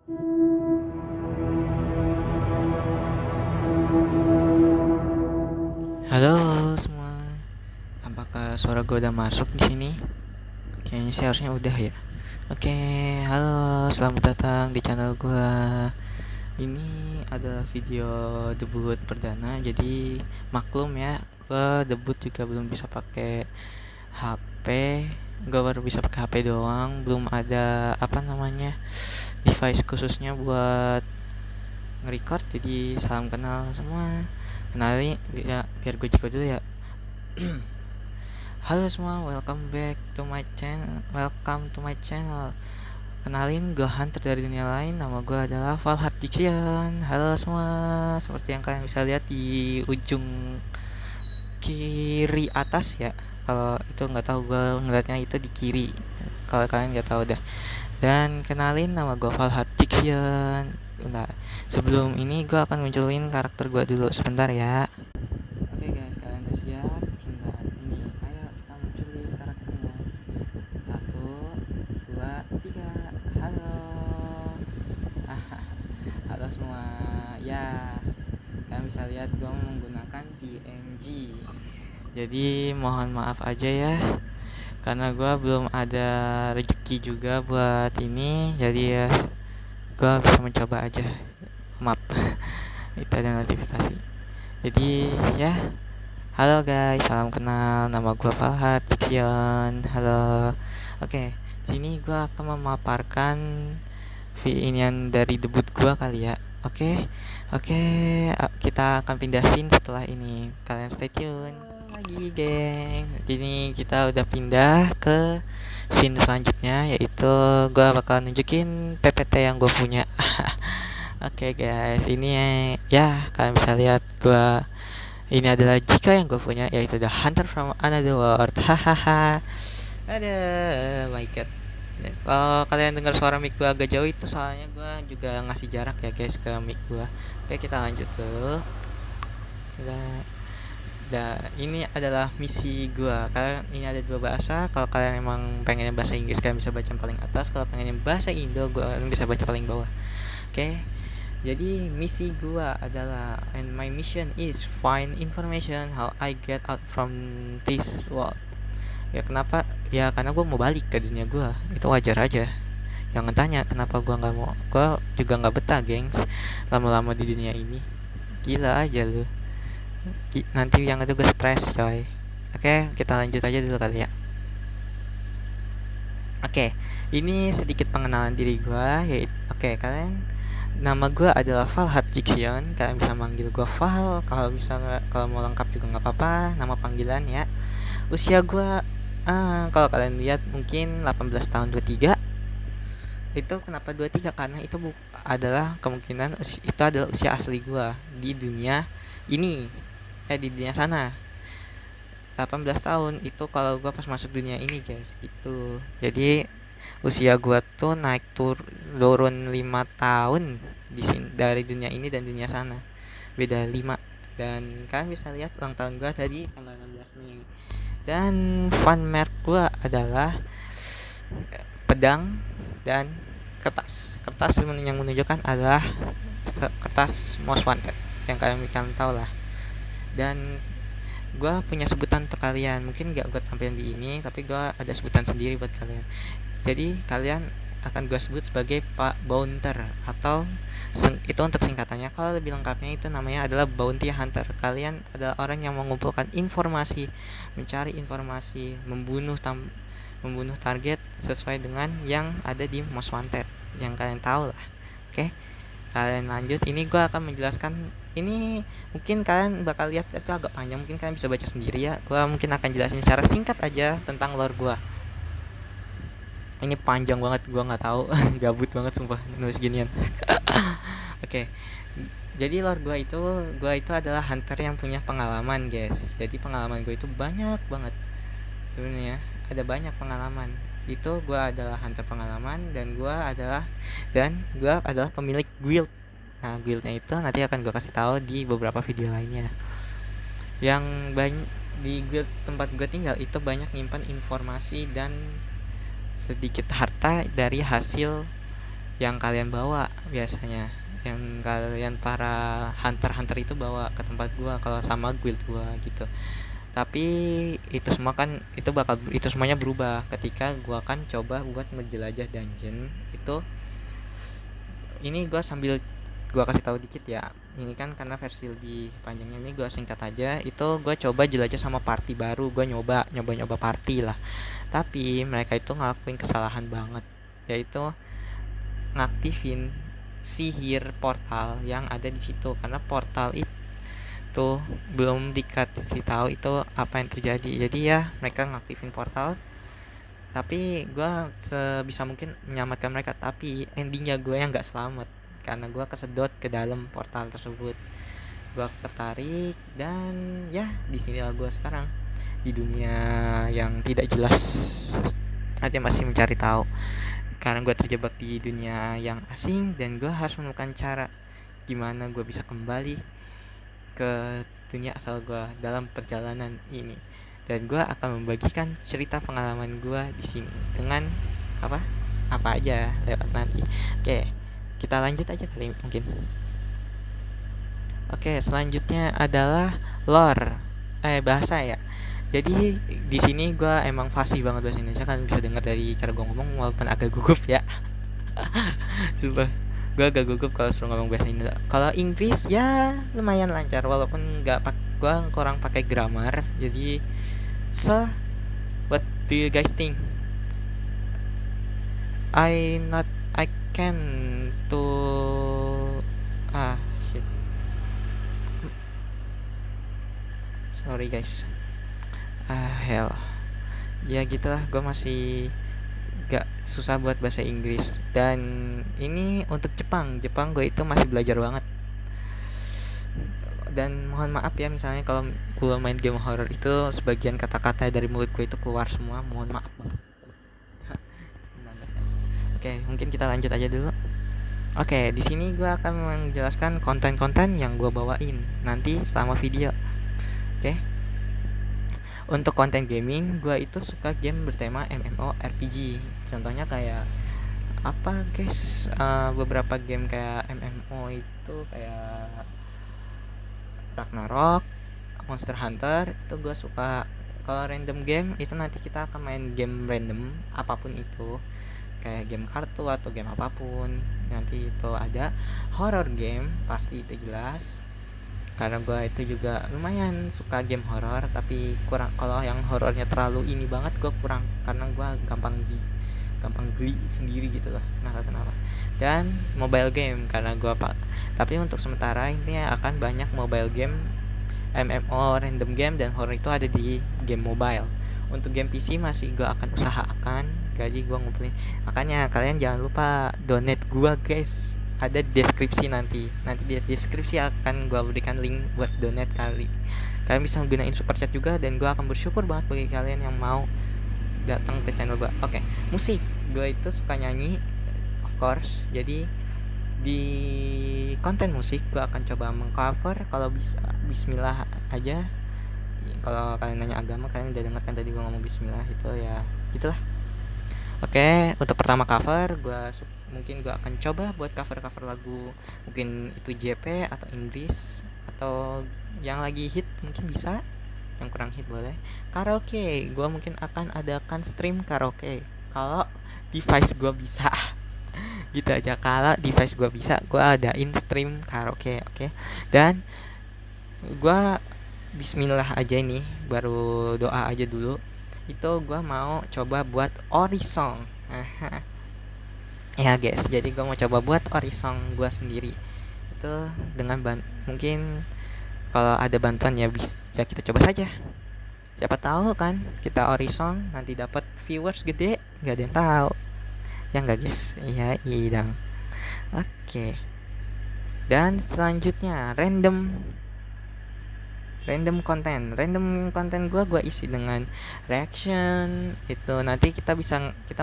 Halo semua, apakah suara gue udah masuk di sini? Kayaknya sih harusnya udah ya. Oke, halo, selamat datang di channel gue. Ini adalah video debut perdana, jadi maklum ya, gue debut juga belum bisa pakai HP. Gue baru bisa pakai HP doang, belum ada apa namanya device khususnya buat nge-record. Jadi salam kenal semua. Kenalin bisa biar gue juga dulu ya. Halo semua, welcome back to my channel. Welcome to my channel. Kenalin, gue Hunter dari dunia lain. Nama gue adalah Valhart Diction. Halo semua, seperti yang kalian bisa lihat di ujung kiri atas ya. Kalau itu nggak tahu, gue ngeliatnya itu di kiri. Kalau kalian nggak tahu dah. Dan kenalin, nama gue Valhart Diction. Nah, sebelum ini gue akan munculin karakter gue dulu sebentar ya. Oke guys, kalian udah siap? Sebentar, ini, ayo kita munculin karakternya. 1, 2, 3. Halo. Halo semua. Ya, kalian bisa lihat gue menggunakan PNG. Jadi mohon maaf aja ya, karena gue belum ada rezeki juga buat ini. Jadi ya, gue bisa mencoba aja. Maaf. Itu ada notifikasi. Jadi ya, halo guys, salam kenal. Nama gue Valhart Diction. Halo. Oke, sini gue akan memaparkan inian dari debut gue kali ya. Oke, oke, kita akan pindah scene setelah ini. Kalian stay tune. Lagi, geng. Ini kita udah pindah ke scene selanjutnya, yaitu gue bakal nunjukin PPT yang gue punya. Oke guys, ini ya kalian bisa lihat gue. Ini adalah jika yang gue punya, yaitu The Hunter from Another World. Hahaha. Ada my god. Kalau kalian dengar suara mic gue agak jauh, itu soalnya gue juga ngasih jarak ya guys ke mic gue. Oke, kita lanjut dulu. Ini adalah misi gue. Kalian, ini ada 2 bahasa. Kalau kalian emang pengen bahasa Inggris, kalian bisa baca paling atas. Kalau pengen bahasa Indo, kalian bisa baca paling bawah. Oke. Jadi misi gua adalah, and my mission is find information how I get out from this world. Ya kenapa? Ya karena gua mau balik ke dunia gua. Itu wajar aja. Jangan tanya kenapa gua nggak mau. Gua juga nggak betah, gengs. Lama-lama di dunia ini. Gila aja lu. Nanti yang itu gue stres, coy. Oke, kita lanjut aja dulu kali ya. Oke, ini sedikit pengenalan diri gua. Oke, kalian, nama gue adalah Valhart Diction. Kalian bisa manggil gue Val. Kalau mau lengkap juga nggak apa-apa. Nama panggilan ya. Usia gue, kalau kalian lihat mungkin 18 tahun 23. Itu kenapa 23? Karena itu adalah kemungkinan itu adalah usia asli gue di dunia ini. Di dunia sana. 18 tahun itu kalau gue pas masuk dunia ini guys, gitu. Jadi usia gue tuh naik turun 5 tahun di sini, dari dunia ini dan dunia sana beda 5. Dan kalian bisa lihat ulang tahun gue tadi tanggal 16 Mei. Dan fun merk gue adalah pedang dan kertas yang menunjukkan adalah kertas most wanted yang kalian tahu lah. Dan gue punya sebutan untuk kalian, mungkin gak gue tampilin di ini, tapi gue ada sebutan sendiri buat kalian. Jadi kalian akan gue sebut sebagai Pak Bounter, atau itu untuk singkatannya. Kalau lebih lengkapnya itu namanya adalah Bounty Hunter. Kalian adalah orang yang mengumpulkan informasi, mencari informasi, membunuh target sesuai dengan yang ada di Most Wanted, yang kalian tahu lah. Oke, kalian lanjut. Ini gue akan menjelaskan. Ini mungkin kalian bakal lihat itu agak panjang, mungkin kalian bisa baca sendiri ya. Gue mungkin akan jelasin secara singkat aja tentang lore gue. Ini panjang banget, gue nggak tahu. Gabut banget sumpah nulis ginian. Oke. Jadi lore gue itu adalah hunter yang punya pengalaman guys. Jadi pengalaman gue itu banyak banget sebenarnya. Ada banyak pengalaman. Itu gue adalah hunter pengalaman, dan gue adalah pemilik guild. Nah, guildnya itu nanti akan gue kasih tahu di beberapa video lainnya. Yang banyak di guild tempat gue tinggal itu banyak nyimpan informasi dan sedikit harta dari hasil yang kalian bawa biasanya, yang kalian para hunter itu bawa ke tempat gua kalau sama guild gua gitu. Tapi itu semuanya berubah ketika gua kan coba buat menjelajah dungeon itu. Ini gua kasih tahu dikit ya, ini kan karena versi lebih panjangnya, ini gua singkat aja. Itu gua coba jelajah sama party baru, gua nyoba party lah. Tapi mereka itu ngelakuin kesalahan banget, yaitu ngaktifin sihir portal yang ada di situ, karena portal itu belum dikasih tahu itu apa yang terjadi. Jadi ya mereka ngaktifin portal, tapi gue sebisa mungkin menyelamatkan mereka, tapi endingnya gue yang nggak selamat karena gue kesedot ke dalam portal tersebut. Gue tertarik dan ya di sinilah gue sekarang di dunia yang tidak jelas, aja masih mencari tahu karena gue terjebak di dunia yang asing dan gue harus menemukan cara gimana gue bisa kembali ke dunia asal gue dalam perjalanan ini. Dan gue akan membagikan cerita pengalaman gue di sini dengan apa aja lewat nanti. Oke, kita lanjut aja kali mungkin. Oke, selanjutnya adalah lore, bahasa ya. Jadi di sini gue emang fasih banget bahasa Indonesia, kan bisa dengar dari cara gue ngomong walaupun agak gugup ya. Sumpah, gue agak gugup kalau suruh ngomong bahasa Indonesia. Kalau Inggris ya lumayan lancar walaupun gue kurang pakai grammar. Jadi what do you guys think? I can to shit. Sorry guys. Hell. Ya gitulah, gue masih gak susah buat bahasa Inggris. Dan ini untuk Jepang gue itu masih belajar banget. Dan mohon maaf ya misalnya kalau gue main game horror itu sebagian kata-kata dari mulut gue itu keluar semua, mohon maaf banget. Oke, mungkin kita lanjut aja dulu. Oke, di sini gue akan menjelaskan konten-konten yang gue bawain nanti selama video. Oke. Untuk konten gaming, gue itu suka game bertema MMORPG. Contohnya kayak apa guys, beberapa game kayak MMO itu kayak Ragnarok, Monster Hunter, itu gue suka. Kalau random game itu nanti kita akan main game random apapun itu, kayak game kartu atau game apapun. Nanti itu ada horror game, pasti itu jelas. Karena gue itu juga lumayan suka game horor, tapi kurang, kalau yang horornya terlalu ini banget gue kurang, karena gue gampang geli sendiri gitu loh, nggak tahu kenapa. Dan mobile game karena gue tapi untuk sementara ini akan banyak mobile game MMO random game dan horror itu ada di game mobile. Untuk game PC masih gue akan usahakan, jadi gue ngumpulin. Makanya kalian jangan lupa donate gue guys, ada deskripsi nanti di deskripsi akan gue berikan link buat donate kali. Kalian bisa gunain super chat juga dan gue akan bersyukur banget bagi kalian yang mau datang ke channel gue. Oke, musik gue itu suka nyanyi of course, jadi di konten musik gue akan coba mengcover kalau bisa bismillah aja. Kalau kalian nanya agama, kalian udah dengar kan tadi gue ngomong bismillah, itu ya gitulah. Oke, untuk pertama cover mungkin gue akan coba buat cover lagu, mungkin itu JP atau Inggris atau yang lagi hit mungkin bisa, yang kurang hit boleh. Karaoke, gue mungkin akan adakan stream karaoke kalau device gue bisa. Gitu aja, kalau device gue bisa gue adain stream karaoke. Oke. Dan gue bismillah aja ini, baru doa aja dulu. Itu gue mau coba buat ori song. Ya guys, jadi gue mau coba buat ori song gue sendiri. Itu dengan mungkin kalau ada bantuan ya bisa kita coba saja. Siapa tahu kan kita ori song nanti dapat viewers gede, nggak ada yang tahu. Ya nggak guys? Iya dong. Oke. Dan selanjutnya random konten gue isi dengan reaction. Itu nanti kita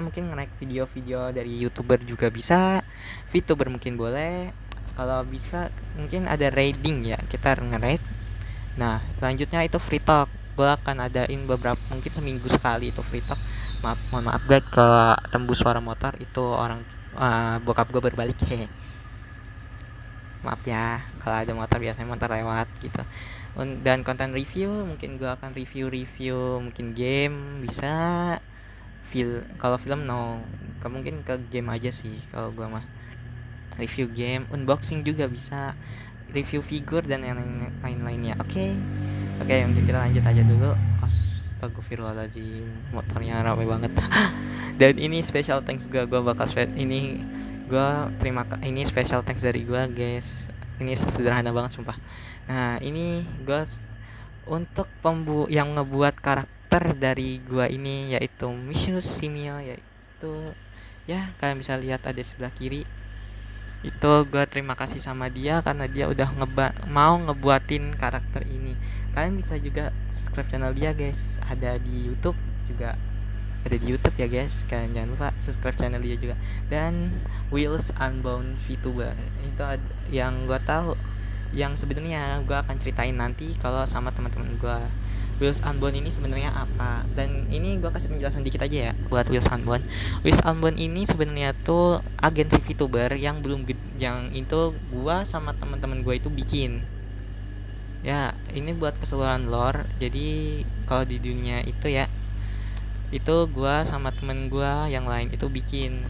mungkin nge-like video-video dari YouTuber juga bisa, VTuber mungkin boleh. Kalau bisa mungkin ada raiding ya, kita nge-raid. Nah selanjutnya itu free talk, gue akan adain beberapa, mungkin seminggu sekali itu free talk. Mohon maaf guys kalau tembus suara motor, itu orang bokap gue berbalik, hehe. Maaf ya kalau ada motor, biasanya motor lewat gitu. Dan konten review mungkin gue akan review mungkin game bisa, kalau film no, mungkin ke game aja sih kalau gue mah. Review game, unboxing juga bisa, review figur dan yang lain-lainnya. Oke, mungkin kita lanjut aja dulu. Astagfirullahaladzim, motornya ramai banget. Dan ini special thanks gue bakal ini gue ini special thanks dari gue guys. Ini sederhana banget sumpah. Nah ini gue untuk yang ngebuat karakter dari gue ini, yaitu Misius Simio, yaitu ya kalian bisa lihat ada sebelah kiri itu. Gue terima kasih sama dia karena dia udah mau ngebuatin karakter ini. Kalian bisa juga subscribe channel dia guys, ada di YouTube juga, ada di YouTube ya guys. Kalian jangan lupa subscribe channel dia juga. Dan Wheels Unbound VTuber itu yang gue tahu, yang sebenarnya gue akan ceritain nanti kalau sama teman-teman gue. Wheels Unbound ini sebenarnya apa, dan ini gue kasih penjelasan dikit aja ya buat Wheels Unbound. Wheels Unbound ini sebenarnya tuh agensi VTuber yang yang itu gue sama teman-teman gue itu bikin. Ya ini buat keseluruhan lore. Jadi kalau di dunia itu ya, itu gue sama temen gue yang lain itu bikin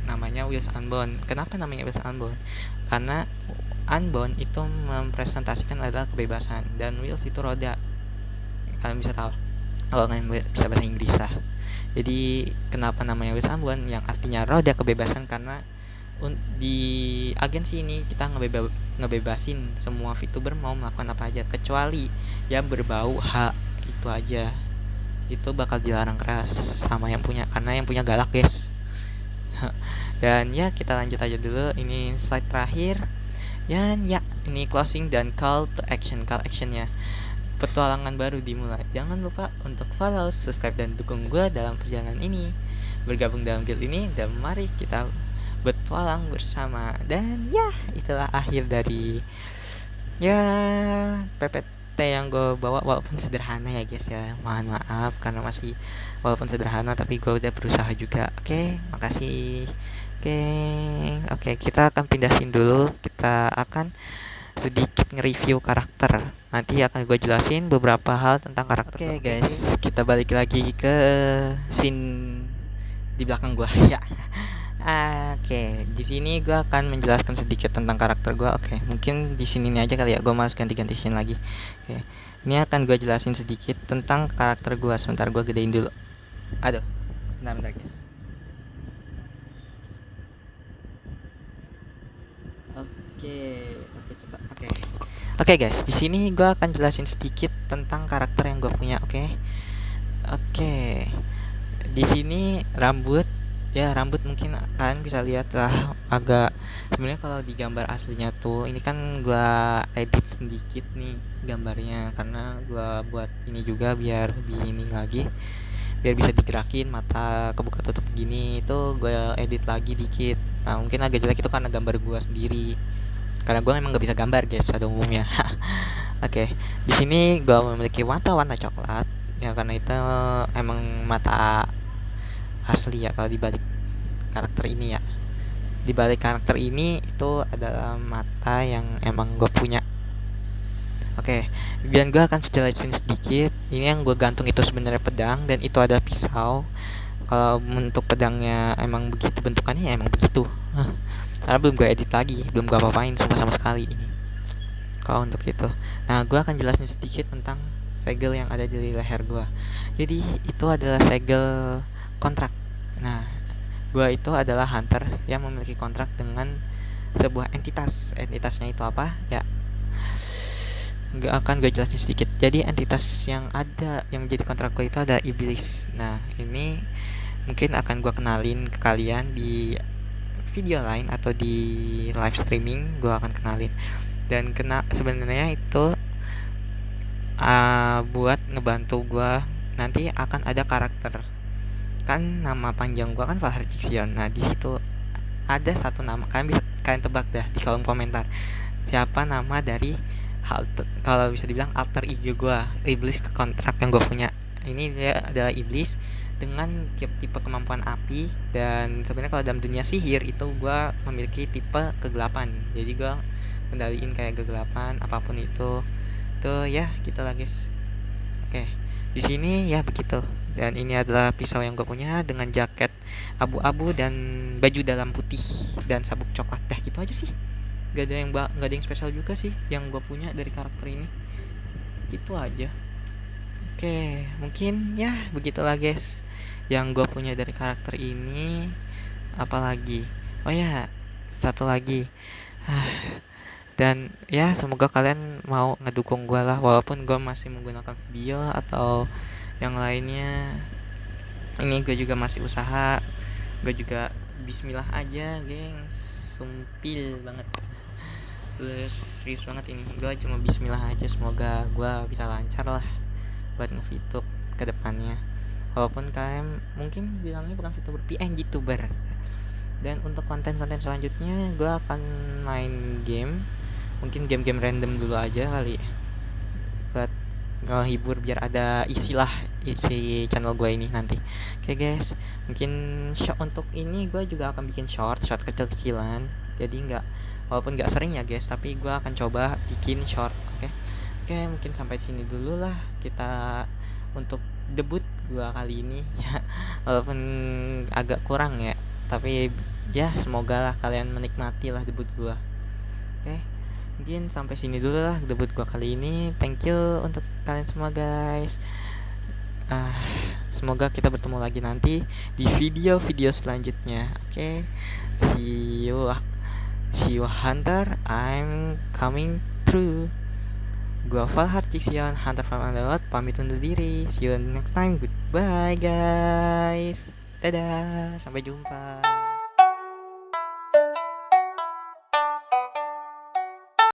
namanya Wheels Unbound. Kenapa namanya Wheels Unbound? Karena Unbound itu mempresentasikan adalah kebebasan, dan Wheels itu roda. Kalian bisa tahu kalau kalian bisa bahasa Inggris lah. Jadi kenapa namanya Wheels Unbound, yang artinya roda kebebasan? Karena di agensi ini kita ngebebasin semua VTuber mau melakukan apa aja kecuali yang berbau hak, itu aja. Itu bakal dilarang keras sama yang punya, karena yang punya galak guys. Dan ya kita lanjut aja dulu, ini slide terakhir. Ya ini closing dan call to action. Call actionnya, petualangan baru dimulai. Jangan lupa untuk follow, subscribe, dan dukung gue dalam perjalanan ini. Bergabung dalam guild ini, dan mari kita bertualang bersama. Dan ya itulah akhir dari ya PPT yang gue bawa, walaupun sederhana ya guys ya. Mohon maaf karena masih walaupun sederhana tapi gue udah berusaha juga. Oke, makasih. Oke, kita akan pindah scene dulu. Kita akan sedikit nge-review karakter. Nanti akan gue jelasin beberapa hal tentang karakter. Oke guys, kita balik lagi ke scene di belakang gue ya. Oke, di sini gue akan menjelaskan sedikit tentang karakter gue. Oke, mungkin di sini ini aja kali ya, gue malas ganti-ganti scene lagi. Oke, ini akan gue jelasin sedikit tentang karakter gue. Sebentar, gue gedein dulu. Aduh, bentar guys. Oke guys, di sini gue akan jelasin sedikit tentang karakter yang gue punya. Oke, di sini rambut mungkin kalian bisa lihat lah agak, sebenarnya kalau di gambar aslinya tuh ini kan gue edit sedikit nih gambarnya, karena gue buat ini juga biar lebih ini lagi, biar bisa digerakin mata kebuka tutup gini. Itu gue edit lagi dikit. Nah mungkin agak jelek itu karena gambar gue sendiri, karena gue emang gak bisa gambar guys pada umumnya. Oke, di sini gue memiliki mata warna coklat ya, karena itu emang mata asli ya. Kalau dibalik karakter ini ya, dibalik karakter ini itu adalah mata yang emang gue punya. Oke, dan gue akan jelasin sedikit. Ini yang gue gantung itu sebenarnya pedang, dan itu ada pisau. Kalau untuk pedangnya emang begitu bentukannya, ya emang begitu. Karena belum gue edit lagi, belum gue apa-apain sama sekali ini. Kalau untuk itu, nah gue akan jelasin sedikit tentang segel yang ada di leher gue. Jadi itu adalah segel kontrak. Nah, gue itu adalah hunter yang memiliki kontrak dengan sebuah entitas. Entitasnya itu apa? Ya, gak akan gue jelasin sedikit. Jadi entitas yang ada yang menjadi kontrak gue itu ada iblis. Nah, ini mungkin akan gue kenalin ke kalian di video lain atau di live streaming. Gue akan kenalin. Dan sebenarnya itu buat ngebantu gue, nanti akan ada karakter. Kan nama panjang gue kan Valhar Jixion. Nah di situ ada satu nama, kalian tebak dah di kolom komentar siapa nama dari kalau bisa dibilang alter ego gue, iblis kontrak yang gue punya. ini dia adalah iblis dengan tipe kemampuan api. Dan sebenarnya kalau dalam dunia sihir itu gue memiliki tipe kegelapan, jadi gue kendaliin kayak kegelapan apapun itu tuh ya, gitu lah guys. Oke, di sini ya begitu. Dan ini adalah pisau yang gue punya dengan jaket abu-abu dan baju dalam putih dan sabuk coklat. Dah gitu aja sih. Gak ada yang spesial juga sih yang gue punya dari karakter ini. Gitu aja. Oke, mungkin ya begitulah guys yang gue punya dari karakter ini. Apalagi, oh ya, satu lagi. Dan ya semoga kalian mau ngedukung gue lah, walaupun gue masih menggunakan video atau yang lainnya. Ini gue juga masih usaha, gue juga bismillah aja gengs, sumpil banget. Serius banget ini, gue cuma bismillah aja, semoga gue bisa lancar lah buat nge-VTube ke depannya. Walaupun kalian mungkin bilangnya bukan VTuber, PNGtuber. Dan untuk konten-konten selanjutnya gue akan main game, mungkin game-game random dulu aja kali, buat ngehibur biar ada isi channel gue ini nanti. Oke guys, mungkin untuk ini gue juga akan bikin short kecil-kecilan, jadi walaupun nggak sering ya guys, tapi gue akan coba bikin short. Oke, mungkin sampai sini dulu lah kita untuk debut gua kali ini ya, walaupun agak kurang ya, tapi ya semoga lah kalian menikmati lah debut gua. Oke, mungkin sampai sini dulu lah debut gua kali ini. Thank you untuk kalian semua guys. Semoga kita bertemu lagi nanti di video-video selanjutnya. Oke, see you hunter, I'm coming through. Gua Falhart Cixion, Hunter from Underworld, pamit undur diri. See you next time. Goodbye guys. Dadah, sampai jumpa.